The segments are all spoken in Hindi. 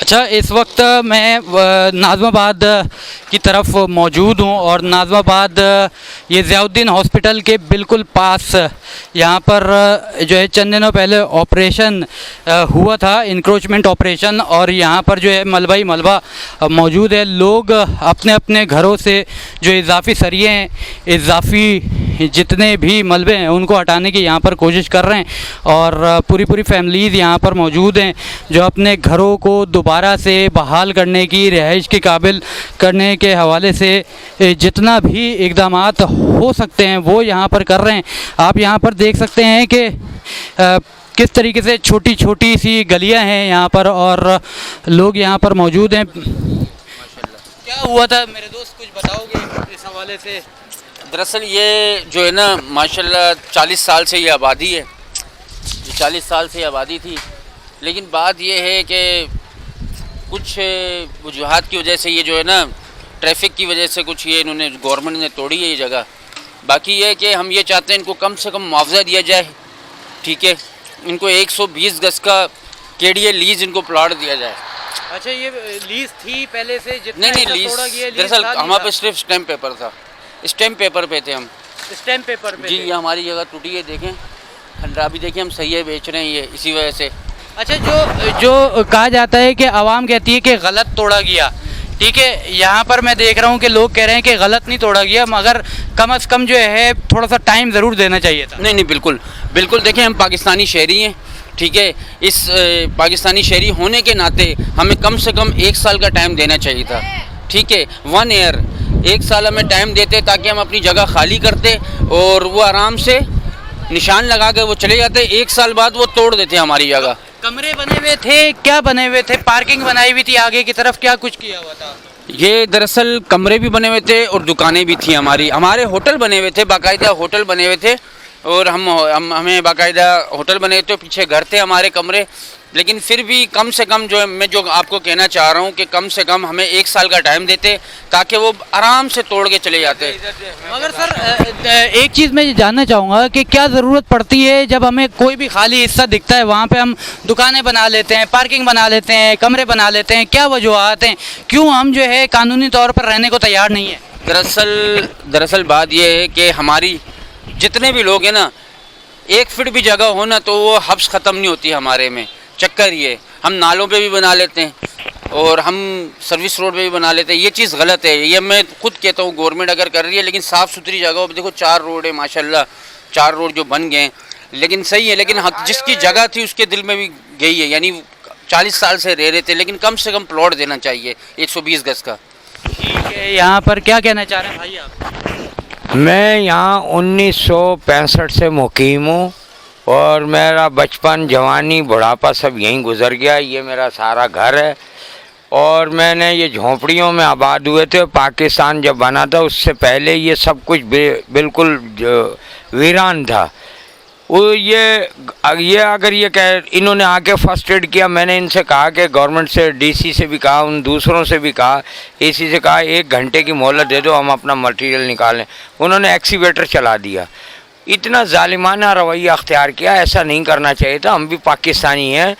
अच्छा, इस वक्त मैं नाज़िमाबाद की तरफ मौजूद हूँ और नाज़िमाबाद ये ज़ियाउद्दीन हॉस्पिटल के बिल्कुल पास यहाँ पर जो है चंद दिनों पहले ऑपरेशन हुआ था, इंक्रोचमेंट ऑपरेशन, और यहाँ पर जो है मलबा ही मलबा मौजूद है। लोग अपने अपने घरों से जो इजाफ़ी सरिये हैं, इजाफ़ी जितने भी मलबे हैं उनको हटाने की यहाँ पर कोशिश कर रहे हैं और पूरी फैमिलीज़ यहाँ पर मौजूद हैं जो अपने घरों को दोबारा से बहाल करने की, रिहाइश के काबिल करने के हवाले से जितना भी इक़दामात हो सकते हैं वो यहाँ पर कर रहे हैं। आप यहाँ पर देख सकते हैं कि किस तरीके से छोटी छोटी सी गलियाँ हैं यहाँ पर और लोग यहाँ पर मौजूद हैं। क्या हुआ था मेरे दोस्त, कुछ बताओगे इस हवाले से? दरअसल ये जो है ना माशाल्लाह 40 साल से ये आबादी है, ये 40 साल से आबादी थी, लेकिन बात ये है कि कुछ वजूहात की वजह से ये जो है ना ट्रैफिक की वजह से कुछ ये इन्होंने गवर्नमेंट ने तोड़ी है ये जगह। बाकी ये कि हम ये चाहते हैं इनको कम से कम मुआवजा दिया जाए, ठीक है, इनको 120 गज का केडीए लीज इनको प्लॉट दिया जाए। अच्छा, ये लीज थी पहले से? जितना नहीं लीज, दरअसल हमारे पास सिर्फ स्टैम्प पेपर था, स्टैम्प पेपर पे थे हम, स्टैम्प पेपर पे जी। ये हमारी जगह टूटी है, देखें खंडरा भी देखें, हम सही है बेच रहे हैं ये इसी वजह से। अच्छा, जो कहा जाता है कि आवाम कहती है कि गलत तोड़ा गया, ठीक है, यहाँ पर मैं देख रहा हूँ कि लोग कह रहे हैं कि गलत नहीं तोड़ा गया, मगर कम से कम जो है थोड़ा सा टाइम ज़रूर देना चाहिए था। नहीं बिल्कुल बिल्कुल, देखें हम पाकिस्तानी शहरी हैं, ठीक है, इस पाकिस्तानी शहरी होने के नाते हमें कम से कम 1 साल का टाइम देना चाहिए था, ठीक है, 1 ईयर, 1 साल हमें टाइम देते ताकि हम अपनी जगह खाली करते और वो आराम से निशान लगा के वो चले जाते। 1 साल बाद वो तोड़ देते हमारी जगह। कमरे बने हुए थे, क्या बने हुए थे? पार्किंग बनाई हुई थी आगे की तरफ, क्या कुछ किया हुआ था? ये दरअसल कमरे भी बने हुए थे और दुकानें भी थी हमारे होटल बने हुए थे, बाकायदा होटल बने हुए थे और हमें बाकायदा होटल बने थे, पीछे घर थे हमारे कमरे, लेकिन फिर भी कम से कम जो है मैं जो आपको कहना चाह रहा हूँ कि कम से कम हमें 1 साल का टाइम देते ताकि वो आराम से तोड़ के चले जाते। मगर सर एक चीज़ मैं ये जानना चाहूँगा कि क्या ज़रूरत पड़ती है जब हमें कोई भी खाली हिस्सा दिखता है वहाँ पे हम दुकानें बना लेते हैं, पार्किंग बना लेते हैं, कमरे बना लेते हैं, क्या वजूहत हैं, क्यों हम जो है कानूनी तौर पर रहने को तैयार नहीं है? दरअसल बात यह है कि हमारी जितने भी लोग हैं ना, 1 फीट भी जगह हो ना तो वो हब्स ख़त्म नहीं होती हमारे में। चक्कर ये हम नालों पे भी बना लेते हैं और हम सर्विस रोड पे भी बना लेते हैं, ये चीज़ गलत है। ये मैं खुद कहता हूँ गवर्नमेंट अगर कर रही है, लेकिन साफ़ सुथरी जगहों पे देखो 4 रोड है माशाल्लाह, 4 रोड जो बन गए हैं, लेकिन सही है, लेकिन जिसकी जगह थी उसके दिल में भी गई है, यानी 40 साल से रह रहे थे, लेकिन कम से कम प्लॉट देना चाहिए 120 गज का। ठीक है, यहाँ पर क्या कहना चाह रहे हैं भाई आप? मैं यहाँ 1965 से मुकीम हूँ और मेरा बचपन, जवानी, बुढ़ापा सब यहीं गुजर गया। ये मेरा सारा घर है और मैंने ये झोंपड़ियों में आबाद हुए थे। पाकिस्तान जब बना था उससे पहले ये सब कुछ बिल्कुल वीरान था। वो ये अगर ये कह इन्होंने आके फर्स्ट एड किया, मैंने इनसे कहा कि गवर्नमेंट से, डीसी से भी कहा, उन दूसरों से भी कहा, एसी से कहा 1 घंटे की मोहलत दे दो, हम अपना मटेरियल निकालें। उन्होंने एक्सीवेटर चला दिया। इतना जालिमाना रवैया अख्तियार किया, ऐसा नहीं करना चाहिए था। हम भी पाकिस्तानी हैं,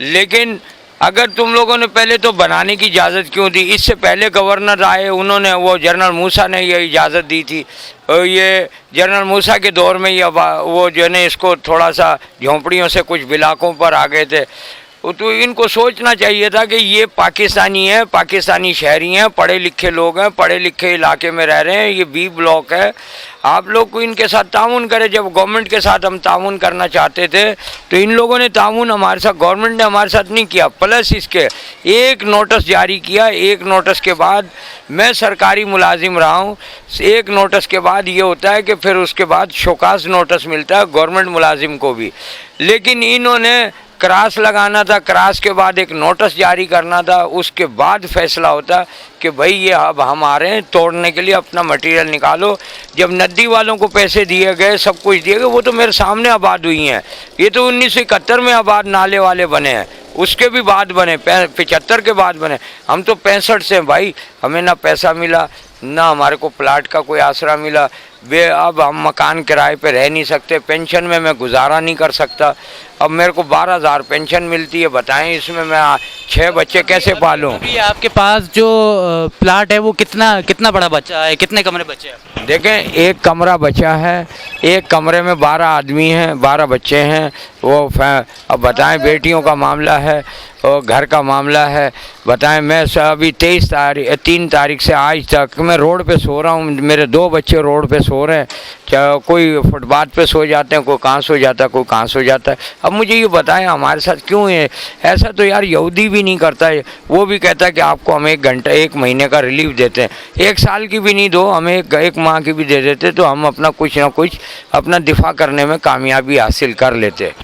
लेकिन अगर तुम लोगों ने पहले तो बनाने की इजाज़त क्यों दी? इससे पहले गवर्नर आए, उन्होंने, वो जनरल मूसा ने ये इजाज़त दी थी, और ये जनरल मूसा के दौर में ये वो जो है ना इसको थोड़ा सा झोंपड़ियों से कुछ इलाकों पर आ गए थे। तो इनको सोचना चाहिए था कि ये पाकिस्तानी है, पाकिस्तानी शहरी हैं, पढ़े लिखे लोग हैं, पढ़े लिखे इलाके में रह रहे हैं, ये बी ब्लॉक है, आप लोग को इनके साथ ताउन करें। जब गवर्नमेंट के साथ हम ताउन करना चाहते थे तो इन लोगों ने ताउन हमारे साथ, गवर्नमेंट ने हमारे साथ नहीं किया। प्लस इसके 1 नोटिस जारी किया, 1 नोटिस के बाद, मैं सरकारी मुलाजिम रहा हूँ, 1 नोटिस के बाद ये होता है कि फिर उसके बाद शोकास नोटिस मिलता है गवर्नमेंट मुलाजिम को भी, लेकिन इन्होंने क्रास लगाना था, क्रास के बाद एक नोटिस जारी करना था, उसके बाद फैसला होता कि भाई ये अब हम आ रहे हैं तोड़ने के लिए, अपना मटेरियल निकालो। जब नदी वालों को पैसे दिए गए, सब कुछ दिए गए, वो तो मेरे सामने आबाद हुई हैं। ये तो 1971 में आबाद नाले वाले बने हैं, उसके भी बाद बने, 75 के बाद बने। हम तो 65 से हैं भाई, हमें ना पैसा मिला, ना हमारे को प्लाट का कोई आसरा मिला। अब हम मकान किराए पे रह नहीं सकते, पेंशन में मैं गुजारा नहीं कर सकता। अब मेरे को 12,000 पेंशन मिलती है। बताएं इसमें मैं 6 बच्चे कैसे पालूं? अभी आपके पास जो प्लाट है वो कितना कितना बड़ा बचा है, कितने कमरे बचे हैं? देखें, एक कमरा बचा है, एक कमरे में 12 आदमी हैं, 12 बच्चे हैं। अब बताएं, बेटियों का मामला है और घर का मामला है। बताएं, मैं अभी 3 तारीख से आज तक मैं रोड पे सो रहा हूँ। मेरे 2 बच्चे रोड पे सो रहे हैं, चाहे कोई फुटपाथ पे सो जाते हैं, कोई कहाँ सो जाता है, कोई कहाँ सो जाता है। अब मुझे ये बताएं हमारे साथ क्यों है ऐसा? तो यार यहूदी भी नहीं करता है, वो भी कहता है कि आपको हम 1 घंटा 1 महीने का रिलीफ देते हैं। 1 साल की भी नहीं दो, हमें 1 माह की भी दे देते तो हम अपना कुछ ना कुछ अपना दिफा करने में कामयाबी हासिल कर लेते।